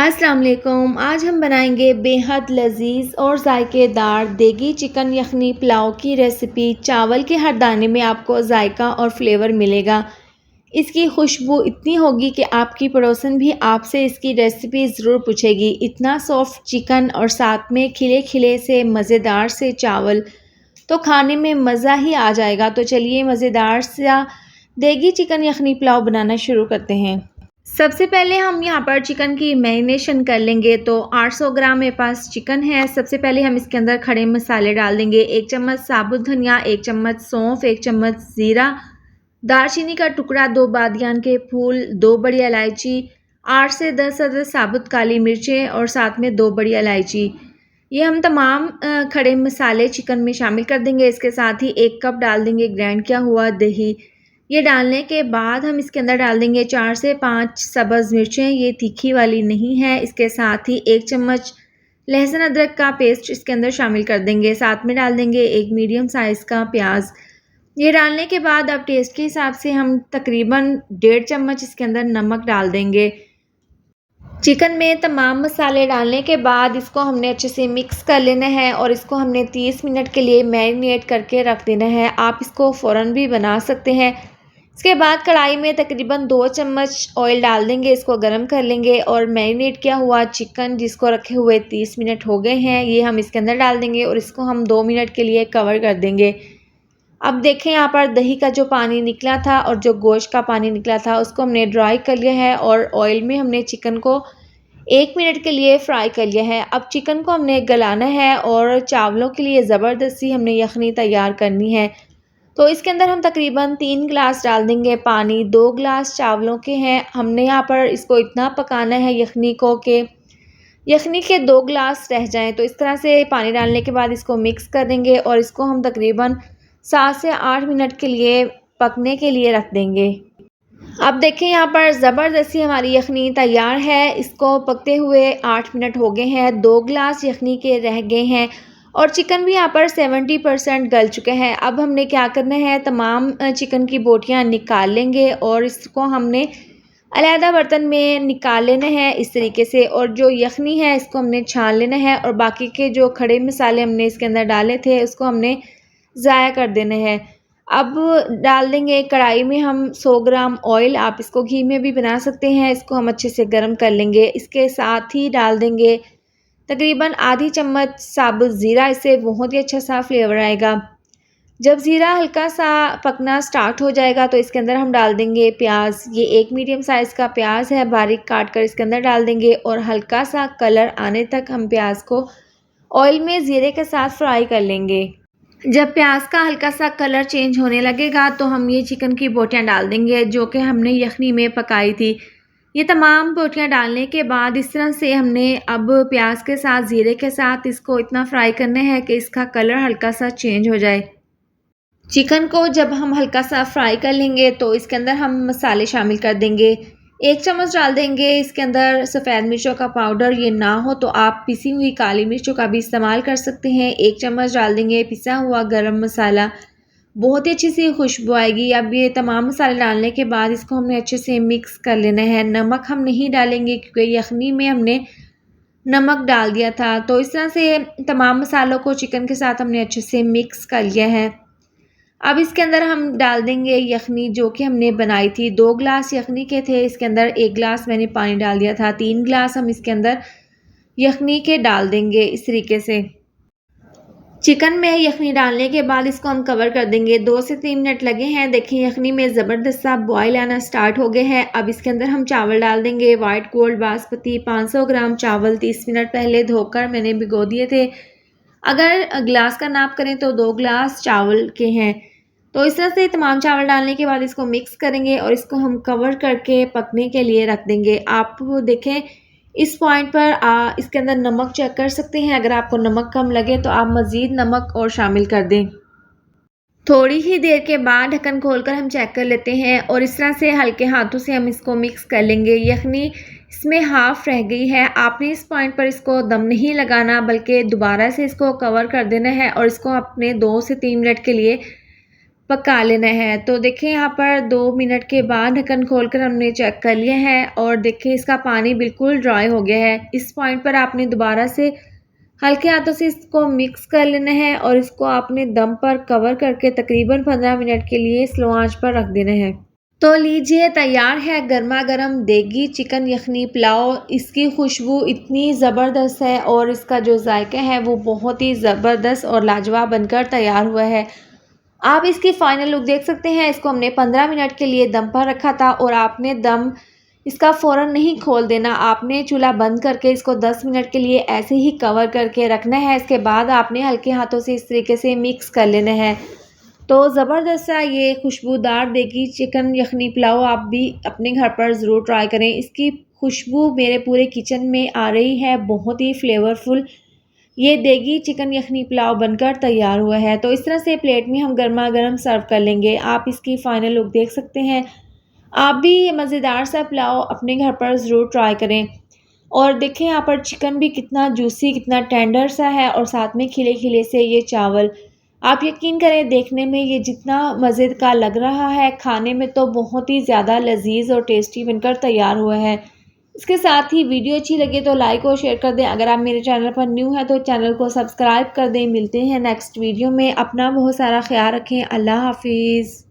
अस्सलाम वालेकुम। आज हम बनाएंगे बेहद लजीज और जायकेदार देगी चिकन यखनी पुलाव की रेसिपी। चावल के हर दाने में आपको जायका और फ्लेवर मिलेगा। इसकी खुशबू इतनी होगी कि आपकी पड़ोसन भी आपसे इसकी रेसिपी ज़रूर पूछेगी। इतना सॉफ्ट चिकन और साथ में खिले खिले से मज़ेदार से चावल, तो खाने में मज़ा ही आ जाएगा। तो चलिए मज़ेदार सा देगी चिकन यखनी पुलाव बनाना शुरू करते हैं। सबसे पहले हम यहाँ पर चिकन की मैरिनेशन कर लेंगे। तो 800 ग्राम मेरे पास चिकन है। सबसे पहले हम इसके अंदर खड़े मसाले डाल देंगे। 1 चम्मच साबुत धनिया, 1 चम्मच सौंफ, 1 चम्मच ज़ीरा, दालचीनी का टुकड़ा, 2 बादियान के फूल, 2 बड़ी इलायची, 8 से 10 अदद साबुत काली मिर्चें और साथ में 2 बड़ी इलायची। ये हम तमाम खड़े मसाले चिकन में शामिल कर देंगे। इसके साथ ही 1 कप डाल देंगे ग्राइंड किया हुआ दही। ये डालने के बाद हम इसके अंदर डाल देंगे 4 से 5 सब्ज़ मिर्चें, ये तीखी वाली नहीं है। इसके साथ ही 1 चम्मच लहसुन अदरक का पेस्ट इसके अंदर शामिल कर देंगे। साथ में डाल देंगे 1 मीडियम साइज़ का प्याज। ये डालने के बाद अब टेस्ट के हिसाब से हम तकरीबन 1.5 चम्मच इसके अंदर नमक डाल देंगे। चिकन में तमाम मसाले डालने के बाद इसको हमने अच्छे से मिक्स कर लेना है और इसको हमने 30 मिनट के लिए मैरिनेट करके रख देना है। आप इसको फ़ौरन भी बना सकते हैं। इसके बाद कढ़ाई में तकरीबन 2 चम्मच ऑयल डाल देंगे, इसको गर्म कर लेंगे और मैरिनेट किया हुआ चिकन जिसको रखे हुए 30 मिनट हो गए हैं, ये हम इसके अंदर डाल देंगे और इसको हम 2 मिनट के लिए कवर कर देंगे। अब देखें यहाँ पर दही का जो पानी निकला था और जो गोश्त का पानी निकला था उसको हमने ड्राई कर लिया है और ऑयल में हमने चिकन को 1 मिनट के लिए फ्राई कर लिया है। अब चिकन को हमने गलाना है और चावलों के लिए ज़बरदस्ती हमने यखनी तैयार करनी है। तो इसके अंदर हम तकरीबन 3 गिलास डाल देंगे पानी। 2 गिलास चावलों के हैं। हमने यहाँ पर इसको इतना पकाना है यखनी को कि यखनी के 2 गिलास रह जाएं। तो इस तरह से पानी डालने के बाद इसको मिक्स कर देंगे और इसको हम तकरीबन 7 से 8 मिनट के लिए पकने के लिए रख देंगे। अब देखें यहाँ पर ज़बरदस्ती हमारी यखनी तैयार है। इसको पकते हुए 8 मिनट हो गए हैं। 2 गिलास यखनी के रह गए हैं और चिकन भी यहाँ पर 70% गल चुका है। अब हमने क्या करना है, तमाम चिकन की बोटियाँ निकाल लेंगे और इसको हमने अलहदा बर्तन में निकाल लेना है इस तरीके से। और जो यखनी है इसको हमने छान लेना है और बाकी के जो खड़े मसाले हमने इसके अंदर डाले थे उसको हमने ज़ाया कर देना है। अब डाल देंगे कढ़ाई में हम 100 ग्राम ऑयल, आप इसको घी में भी बना सकते हैं। इसको हम अच्छे से गर्म कर लेंगे। इसके साथ ही डाल देंगे तकरीबन आधी चम्मच साबुत ज़ीरा, इससे बहुत ही अच्छा सा फ्लेवर आएगा। जब ज़ीरा हल्का सा पकना स्टार्ट हो जाएगा तो इसके अंदर हम डाल देंगे प्याज। ये 1 मीडियम साइज़ का प्याज है, बारीक काट कर इसके अंदर डाल देंगे और हल्का सा कलर आने तक हम प्याज को ऑयल में ज़ीरे के साथ फ्राई कर लेंगे। जब प्याज का हल्का सा कलर चेंज होने लगेगा तो हम ये चिकन की बोटियाँ डाल देंगे जो कि हमने यखनी में पकाई थी। ये तमाम बोटियाँ डालने के बाद इस तरह से हमने अब प्याज के साथ ज़ीरे के साथ इसको इतना फ्राई करना है कि इसका कलर हल्का सा चेंज हो जाए। चिकन को जब हम हल्का सा फ्राई कर लेंगे तो इसके अंदर हम मसाले शामिल कर देंगे। 1 चम्मच डाल देंगे इसके अंदर सफ़ेद मिर्चों का पाउडर, ये ना हो तो आप पिसी हुई काली मिर्चों का भी इस्तेमाल कर सकते हैं। 1 चम्मच डाल देंगे पिसा हुआ गरम मसाला, बहुत ही अच्छी सी खुशबू आएगी। अब ये तमाम मसाले डालने के बाद इसको हमने अच्छे से मिक्स कर लेना है। नमक हम नहीं डालेंगे क्योंकि यखनी में हमने नमक डाल दिया था। तो इस तरह से तमाम मसालों को चिकन के साथ हमने अच्छे से मिक्स कर लिया है। अब इसके अंदर हम डाल देंगे यखनी जो कि हमने बनाई थी। 2 गिलास यखनी के थे, इसके अंदर 1 गिलास मैंने पानी डाल दिया था। 3 गिलास हम इसके अंदर यखनी के डाल देंगे इस तरीके से। चिकन में यखनी डालने के बाद इसको हम कवर कर देंगे। 2 से 3 मिनट लगे हैं। देखिए यखनी में ज़बरदस्त सा बॉयल आना स्टार्ट हो गए हैं। अब इसके अंदर हम चावल डाल देंगे। वाइट गोल्ड बासमती 500 ग्राम चावल 30 मिनट पहले धोकर मैंने भिगो दिए थे। अगर गिलास का नाप करें तो 2 गिलास चावल के हैं। तो इस तरह से तमाम चावल डालने के बाद इसको मिक्स करेंगे और इसको हम कवर करके पकने के लिए रख देंगे। आप देखें इस पॉइंट पर इसके अंदर नमक चेक कर सकते हैं। अगर आपको नमक कम लगे तो आप मज़ीद नमक और शामिल कर दें। थोड़ी ही देर के बाद ढक्कन खोलकर हम चेक कर लेते हैं और इस तरह से हल्के हाथों से हम इसको मिक्स कर लेंगे। यखनी इसमें हाफ़ रह गई है। आपने इस पॉइंट पर इसको दम नहीं लगाना बल्कि दोबारा से इसको कवर कर देना है और इसको अपने 2 से 3 मिनट के लिए पका लेना है। तो देखिए यहाँ पर 2 मिनट के बाद ढक्कन खोलकर हमने चेक कर लिया है और देखिए इसका पानी बिल्कुल ड्राई हो गया है। इस पॉइंट पर आपने दोबारा से हल्के हाथों से इसको मिक्स कर लेना है और इसको आपने दम पर कवर करके तकरीबन 15 मिनट के लिए स्लो आंच पर रख देना है। तो लीजिए तैयार है गर्मा गर्म देगी चिकन यखनी पुलाव। इसकी खुशबू इतनी ज़बरदस्त है और इसका जो जायका है वो बहुत ही ज़बरदस्त और लाजवाब बनकर तैयार हुआ है। आप इसकी फ़ाइनल लुक देख सकते हैं। इसको हमने 15 मिनट के लिए दम पर रखा था और आपने दम इसका फ़ौरन नहीं खोल देना। आपने चूल्हा बंद करके इसको 10 मिनट के लिए ऐसे ही कवर करके रखना है। इसके बाद आपने हल्के हाथों से इस तरीके से मिक्स कर लेना है। तो ज़बरदस्त सा ये खुशबूदार देगी चिकन यखनी पुलाव आप भी अपने घर पर ज़रूर ट्राई करें। इसकी खुशबू मेरे पूरे किचन में आ रही है, बहुत ही फ्लेवरफुल ये देगी चिकन यखनी पुलाव बनकर तैयार हुआ है। तो इस तरह से प्लेट में हम गर्मा गर्म सर्व कर लेंगे। आप इसकी फ़ाइनल लुक देख सकते हैं। आप भी ये मज़ेदार सा पुलाव अपने घर पर ज़रूर ट्राई करें। और देखें यहाँ पर चिकन भी कितना जूसी, कितना टेंडर सा है और साथ में खिले खिले से ये चावल। आप यकीन करें देखने में ये जितना मज़े का लग रहा है, खाने में तो बहुत ही ज़्यादा लजीज और टेस्टी बनकर तैयार हुआ है। इसके साथ ही वीडियो अच्छी लगे तो लाइक और शेयर कर दें। अगर आप मेरे चैनल पर न्यू हैं तो चैनल को सब्सक्राइब कर दें। मिलते हैं नेक्स्ट वीडियो में। अपना बहुत सारा ख्याल रखें। अल्लाह हाफिज़।